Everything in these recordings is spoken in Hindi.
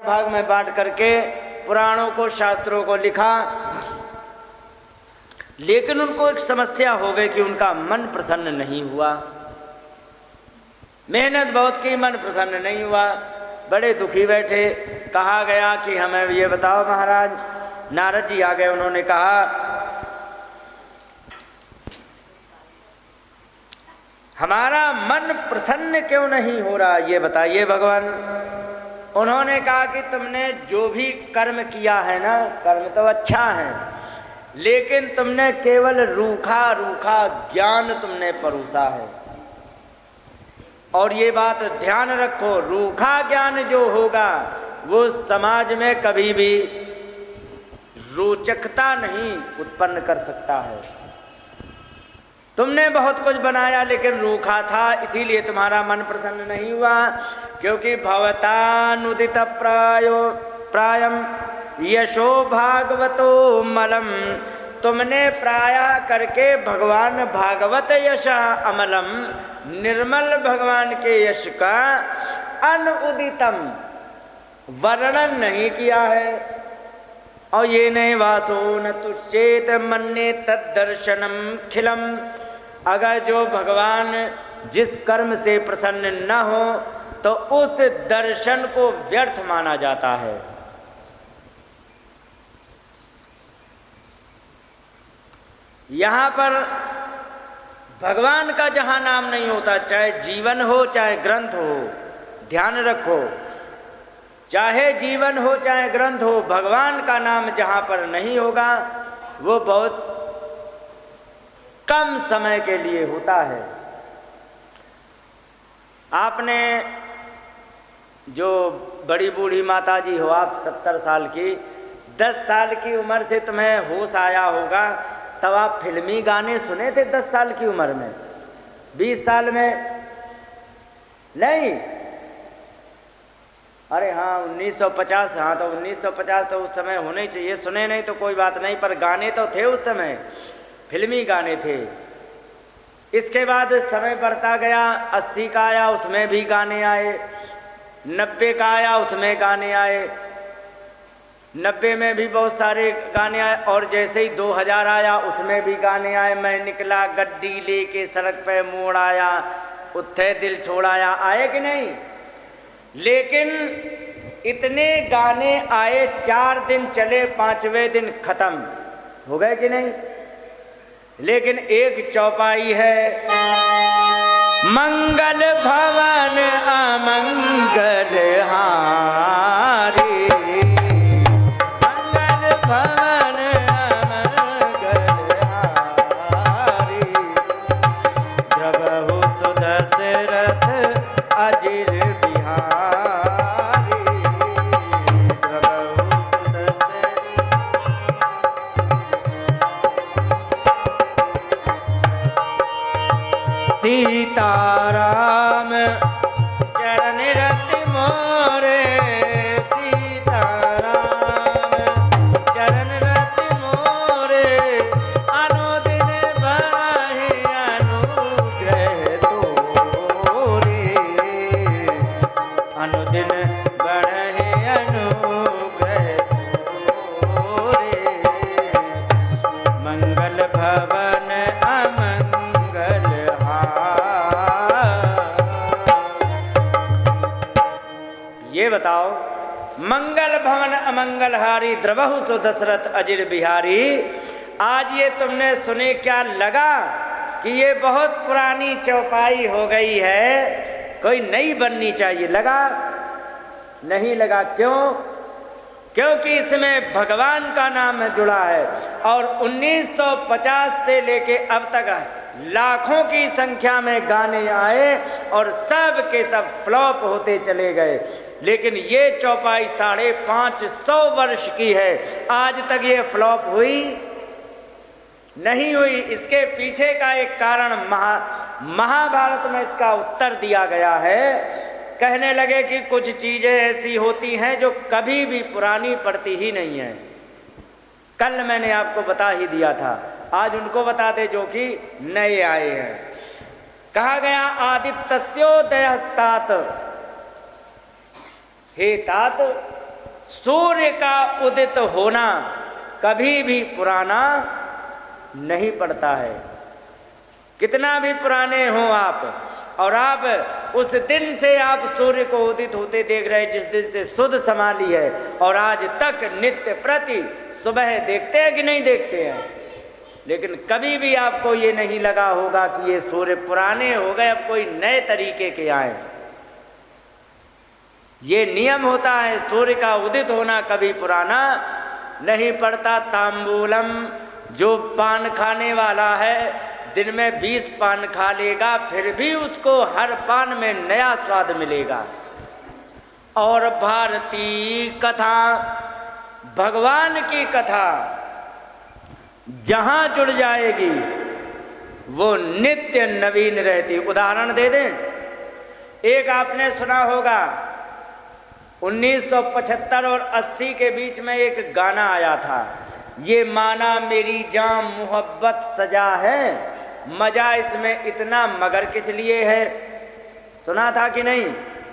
भाग में बांट करके पुराणों को, शास्त्रों को लिखा, लेकिन उनको एक समस्या हो गई कि उनका मन प्रसन्न नहीं हुआ। मेहनत बहुत की, मन प्रसन्न नहीं हुआ, बड़े दुखी बैठे। कहा गया कि हमें ये बताओ महाराज। नारद जी आ गए, उन्होंने कहा हमारा मन प्रसन्न क्यों नहीं हो रहा, ये बताइए भगवान। उन्होंने कहा कि तुमने जो भी कर्म किया है ना, कर्म तो अच्छा है, लेकिन तुमने केवल रूखा रूखा ज्ञान तुमने परोसा है। और ये बात ध्यान रखो, रूखा ज्ञान जो होगा वो समाज में कभी भी रोचकता नहीं उत्पन्न कर सकता है। तुमने बहुत कुछ बनाया लेकिन रूखा था, इसीलिए तुम्हारा मन प्रसन्न नहीं हुआ। क्योंकि भवतानुदित प्रायम यशो भागवतो मलम, तुमने प्रायः करके भगवान भागवत यश अमलम, निर्मल भगवान के यश का अनुदितम वर्णन नहीं किया है। और ये नहीं वासो न तुष्येत मन्ये तद्दर्शनम खिलम, अगर जो भगवान जिस कर्म से प्रसन्न न हो तो उस दर्शन को व्यर्थ माना जाता है। यहाँ पर भगवान का जहाँ नाम नहीं होता, चाहे जीवन हो चाहे ग्रंथ हो, ध्यान रखो, चाहे जीवन हो चाहे ग्रंथ हो, भगवान का नाम जहाँ पर नहीं होगा वो बहुत कम समय के लिए होता है। आपने जो बड़ी बूढ़ी माता जी हो, आप 70 साल की, 10 साल की उम्र से तुम्हें होश आया होगा, तब आप फिल्मी गाने सुने थे 10 साल की उम्र में? 20 साल में नहीं? अरे हाँ 1950, हाँ तो 1950 तो उस समय होने चाहिए, सुने नहीं तो कोई बात नहीं, पर गाने तो थे उस समय, फिल्मी गाने थे। इसके बाद समय बढ़ता गया, 80 का आया उसमें भी गाने आए, 90 का आया उसमें गाने आए, 90 में भी बहुत सारे गाने आए, और जैसे ही 2000 आया उसमें भी गाने आए। मैं निकला गड्डी लेके सड़क पे मोड़ आया, उत्थे दिल छोड़ाया, आए कि नहीं? लेकिन इतने गाने आए, 4 दिन चले, 5वें दिन खत्म हो गए कि नहीं? लेकिन एक चौपाई है, मंगल भवन अमंगल हारी, मंगल भवन अमंगल हारी, द्रवहु तो दशरथ अजिर बिहारी, द्रवहु तो सीताराम चरण रति मोरे, सीताराम चरण रति मोरे, अनुदिन बढ़हि अनुग्रह तोरे, अनुदिन बढ़हि अनुग्रह तोरे, मंगल भवन अमंगल। ये बताओ, मंगल भवन अमंगल हारी, द्रवहु तो दशरथ अजिर बिहारी, आज ये तुमने सुने क्या लगा कि ये बहुत पुरानी चौपाई हो गई है, कोई नई बननी चाहिए, लगा? नहीं लगा। क्यों? क्योंकि इसमें भगवान का नाम जुड़ा है, और 1950 से लेके अब तक लाखों की संख्या में गाने आए और सब के सब फ्लॉप होते चले गए। लेकिन ये चौपाई 550 वर्ष की है, आज तक ये फ्लॉप हुई नहीं हुई। इसके पीछे का एक कारण महाभारत में इसका उत्तर दिया गया है। कहने लगे कि कुछ चीजें ऐसी होती हैं जो कभी भी पुरानी पड़ती ही नहीं है। कल मैंने आपको बता ही दिया था, आज उनको बता दे जो कि नए आए हैं। कहा गया आदित्यस्योदय तात, हे तात सूर्य का उदित होना कभी भी पुराना नहीं पड़ता है। कितना भी पुराने हो आप, और आप उस दिन से आप सूर्य को उदित होते देख रहे हैं जिस दिन से सुध संभाली है, और आज तक नित्य प्रति सुबह देखते हैं कि नहीं देखते हैं। लेकिन कभी भी आपको ये नहीं लगा होगा कि ये सूर्य पुराने हो गए, अब कोई नए तरीके के आए। ये नियम होता है, सूर्य का उदित होना कभी पुराना नहीं पड़ता। तांबूलम, जो पान खाने वाला है दिन में 20 पान खा लेगा फिर भी उसको हर पान में नया स्वाद मिलेगा। और भारतीय कथा, भगवान की कथा जहां जुड़ जाएगी वो नित्य नवीन रहती। उदाहरण दे दें, एक आपने सुना होगा 1975 और 80 के बीच में एक गाना आया था, ये माना मेरी जान मोहब्बत सजा है, मजा इसमें इतना मगर किस लिए है। सुना था कि नहीं?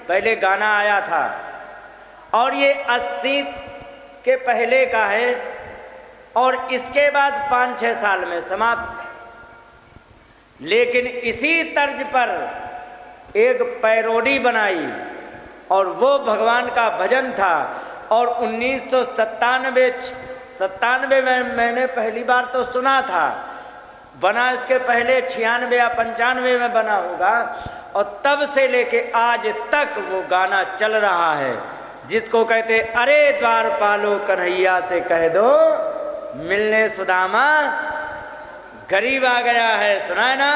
पहले गाना आया था, और ये 80 के पहले का है, और इसके बाद 5-6 साल में समाप्त। लेकिन इसी तर्ज पर एक पैरोडी बनाई, और वो भगवान का भजन था। और 1997 में मैंने पहली बार तो सुना था, बना इसके पहले 96 या 95 में बना होगा, और तब से लेके आज तक वो गाना चल रहा है, जिसको कहते अरे द्वारपालो कन्हैया से कह दो मिलने सुदामा गरीब आ गया है। सुना है ना?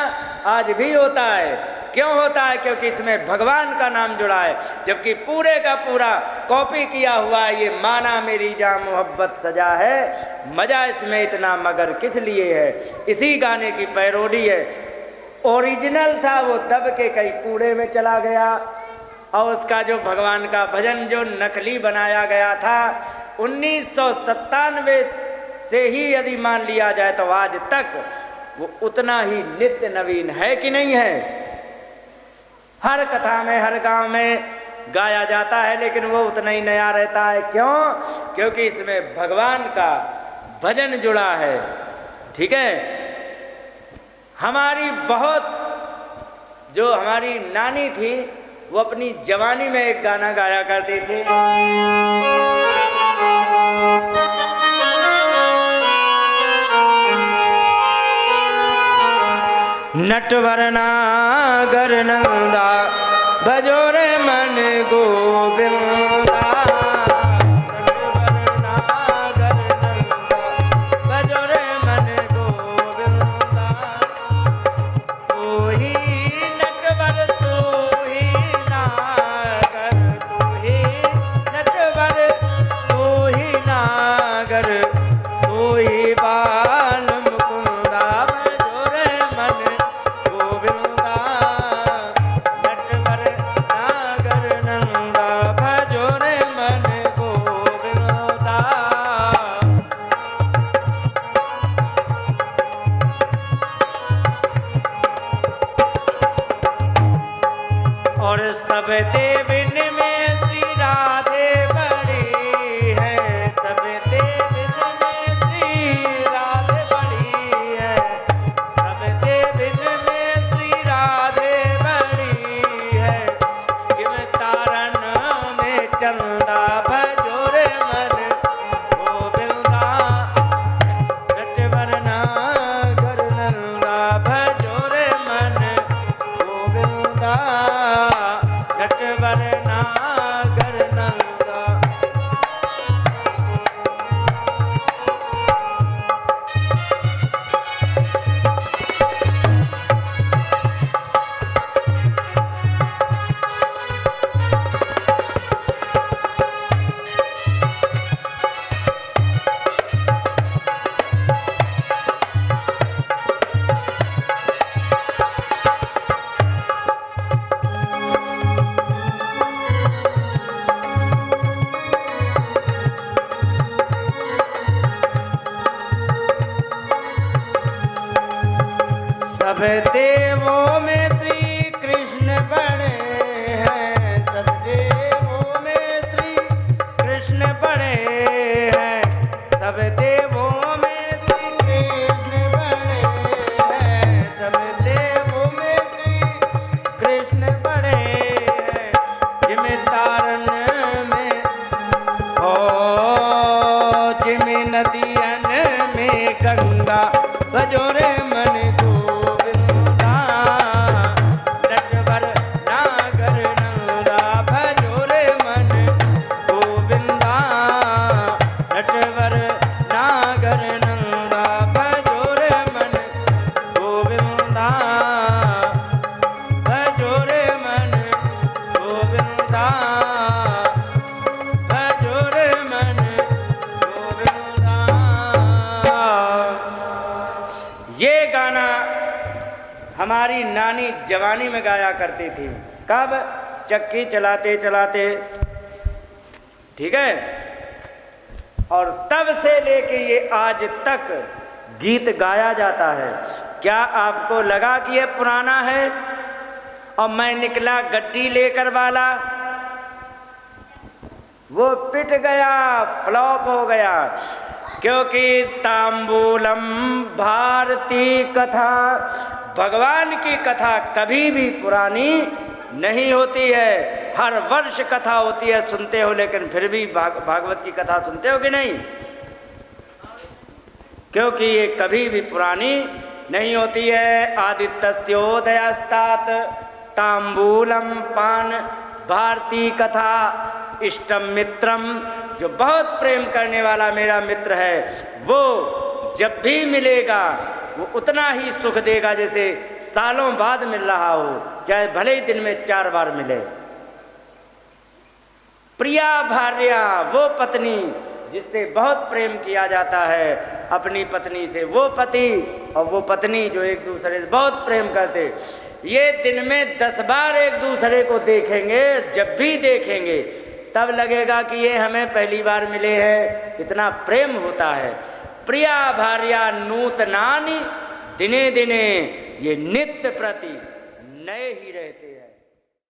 आज भी होता है। क्यों होता है? क्योंकि इसमें भगवान का नाम जुड़ा है, जबकि पूरे का पूरा कॉपी किया हुआ है। ये माना मेरी जान मोहब्बत सजा है, मजा इसमें इतना मगर किस लिए है। इसी गाने की पैरोडी है। ओरिजिनल था वो दब के कहीं कूड़े में चला गया, और उसका जो भगवान का भजन जो नकली बनाया गया था 1997 से ही यदि मान लिया जाए तो आज तक वो उतना ही नित्य नवीन है कि नहीं है। हर कथा में, हर गांव में गाया जाता है, लेकिन वो उतना ही नया रहता है। क्यों? क्योंकि इसमें भगवान का भजन जुड़ा है। ठीक है? हमारी जो हमारी नानी थी वो अपनी जवानी में एक गाना गाया करते थे, नटवर नागर नंदा भजो रे मन गोविंदा, नटवर नागर नंदा भजो रे मन गोविंदा, तू ही नटवर तू ही नागर, तू ही नटवर तू ही नागर, तू ही बाल मुकुंदा भजो रे मन गोविंदा, नटवर नागर नंदा भजो रे मन गोविंदा। और सब देविन में श्री राधे बड़ी है, सब देविन में श्री राधे बड़ी है, सब देविन में श्री राधे बड़ी है, जिम तारन में चंदा भजो रे मन गोविंदा, नटवर नागर नंदा भजो रे मन गोविंदा, नटवर नागर नंदा। सब देवों में श्री कृष्ण बड़े हैं, सब देवों में श्री कृष्ण बड़े सब देवों में श्री कृष्ण बड़े हैं, सब देवों में श्री कृष्ण बड़े हैं, जिम तारन में हो जिम नदियन में गंगा बजोरे मन गोविंदा, नटवर नागर नंदा भजोरे मन गोविंदा, नटवर नागर नंदा भजोरे मन गोविंदा, भजोरे मन गोविंदा, भजोरे मन गोविंदा। ये गाना हमारी नानी जवानी में गाया करती थी। कब? चक्की चलाते चलाते, ठीक है। और तब से लेके ये आज तक गीत गाया जाता है। क्या आपको लगा कि ये पुराना है और मैं निकला गड्डी लेकर वाला? वो पिट गया, फ्लॉप हो गया, क्योंकि तांबूलम भारती कथा, भगवान की कथा कभी भी पुरानी नहीं होती है। हर वर्ष कथा होती है, सुनते हो, लेकिन फिर भी भागवत की कथा सुनते हो कि नहीं? क्योंकि ये कभी भी पुरानी नहीं होती है। आदित्यस्योदयास्तात तांबूलम पान भारती कथा इष्टम मित्रम, जो बहुत प्रेम करने वाला मेरा मित्र है, वो जब भी मिलेगा वो उतना ही सुख देगा जैसे सालों बाद मिल रहा हो, चाहे भले ही दिन में 4 बार मिले। प्रिया भार्या, वो पत्नी जिससे बहुत प्रेम किया जाता है अपनी पत्नी से, वो पति और वो पत्नी जो एक दूसरे से बहुत प्रेम करते, ये दिन में 10 बार एक दूसरे को देखेंगे। जब भी देखेंगे तब लगेगा कि ये हमें पहली बार मिले हैं, इतना प्रेम होता है। प्रिया भार्या नूतनानि दिने दिने, ये नित्य प्रति नए ही रहते हैं।